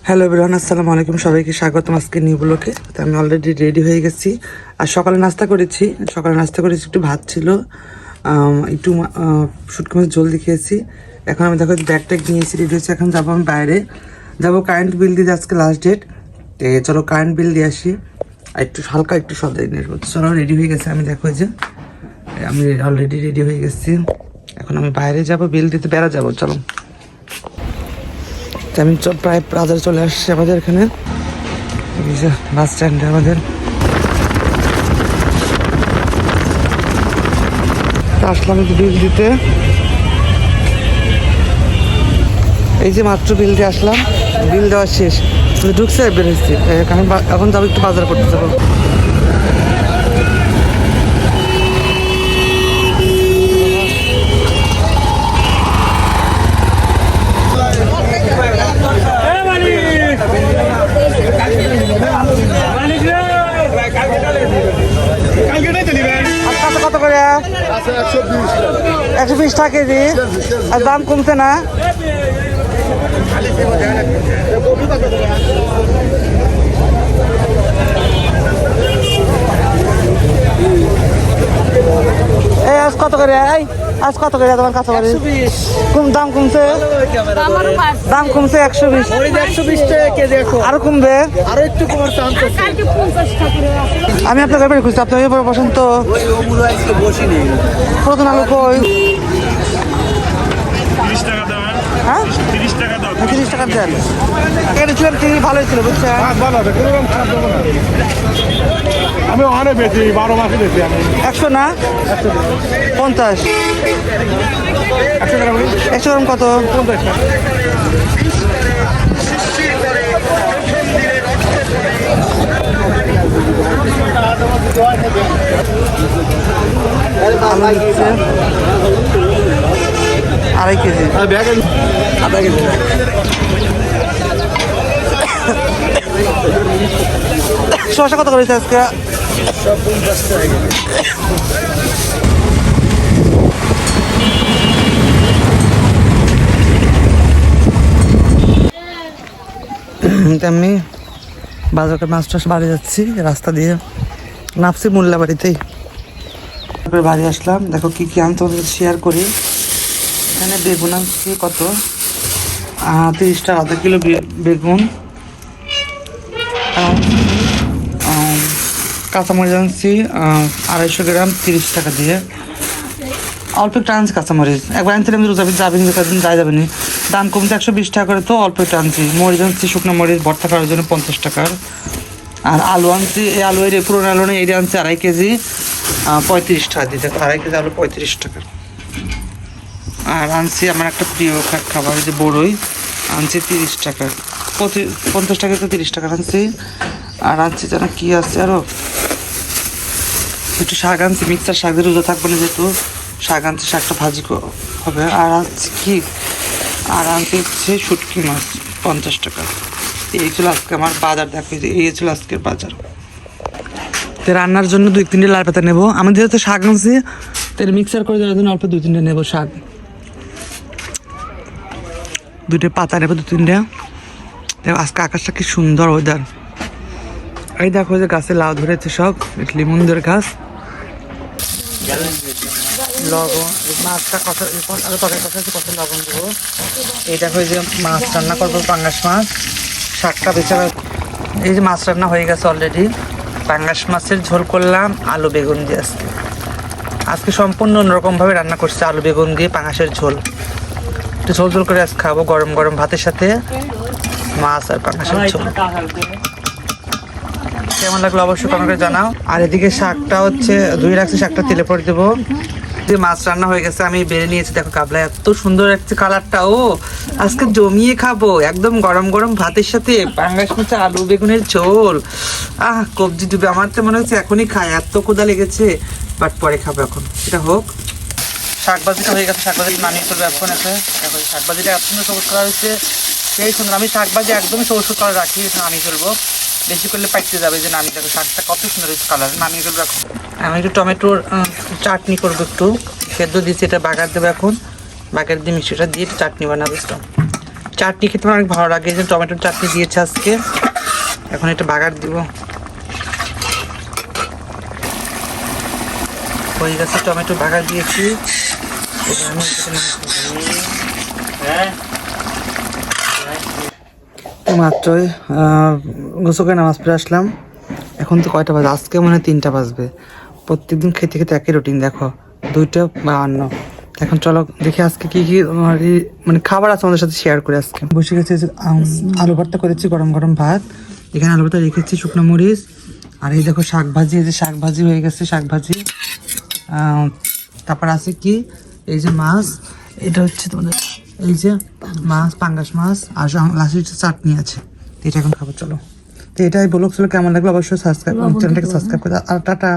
Hello everyone, আসসালামু আলাইকুম। সবাইকে স্বাগতম আজকে নিউ ব্লগে। তো আমি অলরেডি রেডি হয়ে গেছি। আর সকালে নাস্তা করেছি একটু ভাত ছিল, একটু শুটকি মাছ ঝোল খেয়েছি। এখন আমি দেখো ব্যাগ ট্যাগ নিয়েছি, রেডি হয়েছি। এখন যাবো আমি বাইরে, যাবো কারেন্ট বিল দিতে, আজকে লাস্ট ডেট। তো চলো কারেন্ট বিল দিয়ে আসি, আর একটু হালকা একটু সদাই নিয়ে আসবো। চলো রেডি হয়ে গেছে, আমি দেখো যে আমি অলরেডি রেডি হয়ে গেছি। এখন আমি বাইরে যাব, বিল দিতে বেড়া যাবো। চলো, আমি প্রায় বাজারে চলে আসছি আমাদের এখানে, বাস স্ট্যান্ডে আমাদের। আসলাম বিল দিতে, এই যে মাত্র বিল দিয়ে আসলাম, বিল দেওয়া শেষ, ঢুকছে বেরোচ্ছি। এখন যাবো একটু বাজার করতে যাবো। কত করে? 120 টাকা কেজি। আর দাম কমছে না? এই আজ কত করে? আজ কত করে তোমার কাছে? দাম কমছে, দাম কমছে 120। 120 টাকা কেজি। আরো কমবে, আরো একটু কমার চান্স আছে। আমি আপনার ব্যাপারে খুঁজছি, আপনার ব্যাপারে বসেন তো। প্রথম আলো কই? 30 টাকা দাও। হ্যাঁ 30 টাকা দাও। 30 টাকা দেন। এটা ছিলাম, চিনি ভালোই ছিল, বুঝছেন? ভালো হবে, কোনো রকম খারাপ দেবো না। আমি অনেক বেশি 12 মাসে বেশি। আমি 100 না 50। 100 টাকা বলি। 100 গ্রাম কত? 50 টাকা। আড়াই কেজি, আধা কেজি। শসা কত করেছে আজকে? তেমনি বাজার মাছ টাছ বাড়ি যাচ্ছি, রাস্তা দিয়ে নামছি মোল্লা বাড়িতেই। তারপরে বাড়ি আসলাম, দেখো কি কি আমি তোমাদের শেয়ার করি। এখানে বেগুন আনছি কত, 30 টাকা আধা কিলো বেগুন। কাঁচামরিচ আনছি 250 গ্রাম 30 টাকা দিয়ে। অল্প একটু আনছি কাঁচামরিচ, একবার আনছিলাম আমি রোজাবিন যাবেনি, কদিন যাই যাবেনি। দাম কমছে 120 টাকা করে, তো অল্প একটু আনছি। মরিচ আনছি শুকনো মরিচ ভর্তা করার জন্য 50 টাকার। আর আলু আনছি, এই আলু এর পুরোনো আলু নেই, এটা আনছি 2.5 কেজি 35 টাকা দিতে, 2.5 কেজি আলু 35 টাকা। আর আনছি আমার একটা প্রিয় খাবার, যে বড়ই আনছি 30 টাকা, 50 টাকা তো 30 টাকা আনছি। আর আনছি যেন কি আছে আরও একটু শাক আনছি, মিক্সার শাক দিয়ে রোজা থাকবে না যেহেতু, শাক আনছি, শাকটা ভাজি হবে। আর আনছি কি, আর আনতে হচ্ছে শুটকি মাছ 50 টাকা। এই ছিল আজকে আমার বাজার, দেখো এই ছিল আজকের বাজার। তো রান্নার জন্য 2-3টে লাল পাতা নেবো, আমি যেহেতু শাক আনছি তাহলে মিক্সার করে দেওয়ার জন্য অল্প 2-3টে নেবো শাক, 2টে পাতা নেবো 2-3টে। দেখো আজকে আকাশটা কি সুন্দর ওয়েদার। এই দেখো যে গাছে লাউ ধরেছে সব, লিমুনদের গাছ। লবণ, মাছটা কত তরকারি কথা কত লবণ দেবো। এই দেখো যে মাছ রান্না করবো, পাঙ্গাস মাছ। শাকটা বেচারা, এই যে মাছ রান্না হয়ে গেছে অলরেডি। পাঙ্গাস মাছের ঝোল করলাম আলু বেগুন দিয়ে। আজকে সম্পূর্ণ অন্যরকমভাবে রান্না করছি, আলু বেগুন দিয়ে পাঙ্গাসের ঝোল। একটু ঝোল ঝোল করে আজ খাবো গরম গরম ভাতের সাথে, মাছ আর পাঙ্গাসের ঝোল। কেমন লাগলো অবশ্যই কমেন্ট করে জানাও। আর এদিকে শাকটা হচ্ছে ধুয়ে রাখছি, শাকটা তেলে পরে দেবো। যে মাছ রান্না হয়ে গেছে, আমি বেড়ে নিয়েছি, দেখো কাবলা এত সুন্দর লাগছে কালারটা। ও আজকে জমিয়ে খাবো একদম গরম গরম ভাতের সাথে পাঙ্গাস মাছ আলু বেগুনের ঝোল। কবজি ডুবে, আমার তো মনে হচ্ছে এখনই খাই, এত ক্ষুধা লেগেছে, বাট পরে খাবো। এখন এটা হোক। শাকভাজিটা হয়ে গেছে, শাকভাজিটা নামিয়ে ফেলবো এখন। এখন শাকভাজিটা এত সুন্দর সবুজ করা হয়েছে, সেই সুন্দর। আমি শাকভাজি একদমই সবুজ করে রাখি, এটা নামিয়ে ফেলবো, বেশি করলে পাইতে যাবে। যে নামিয়ে দেখো শাকটা কত সুন্দর হয়েছে কালার, নামিয়ে ফেলবো এখন। আমি একটু টমেটোর চাটনি করবো, একটু সেদ্ধ দিয়েছি, এটা বাগার দেবো এখন। বাগার দিয়ে মিষ্টিটা দিয়ে চাটনি বানাবো। চাটনি খেতে আমার অনেক ভালো লাগে, এই যে টমেটোর চাটনি দিয়েছে আজকে। এখন এটা বাগার দিব। হয়ে গেছে, টমেটো বাগার দিয়েছি। এবার আমি তো মাত্রই গোসল করে নামাজ পড়ে আসলাম। এখন তো কয়টা বাজে? আজকে মনে হয় 3টা বাজবে। প্রত্যেকদিন খেতে খেতে একই রুটিন, দেখো 2:52। এখন চলো দেখি আজকে কি কি মানে খাবার আছে আমাদের সাথে শেয়ার করে। আজকে বসে গেছে যে আলু ভর্তা করেছি, গরম গরম ভাত, এখানে আলু ভর্তা রেখেছি, শুকনো মরিচ, আর এই দেখো শাক ভাজি। এই যে শাক ভাজি হয়ে গেছে, শাক ভাজি। তারপর আছে কি, এই যে মাছ, এটা হচ্ছে তোমাদের এই যে মাছ, পাঙ্গাস মাছ, আর লাস্টে চাটনি আছে। তো এটা এখন খাবো, চলো। তো এটাই ব্লগ ছিল, কেমন লাগলো অবশ্যই চ্যানেলটাকে সাবস্ক্রাইব করে দাও। আর টাটা।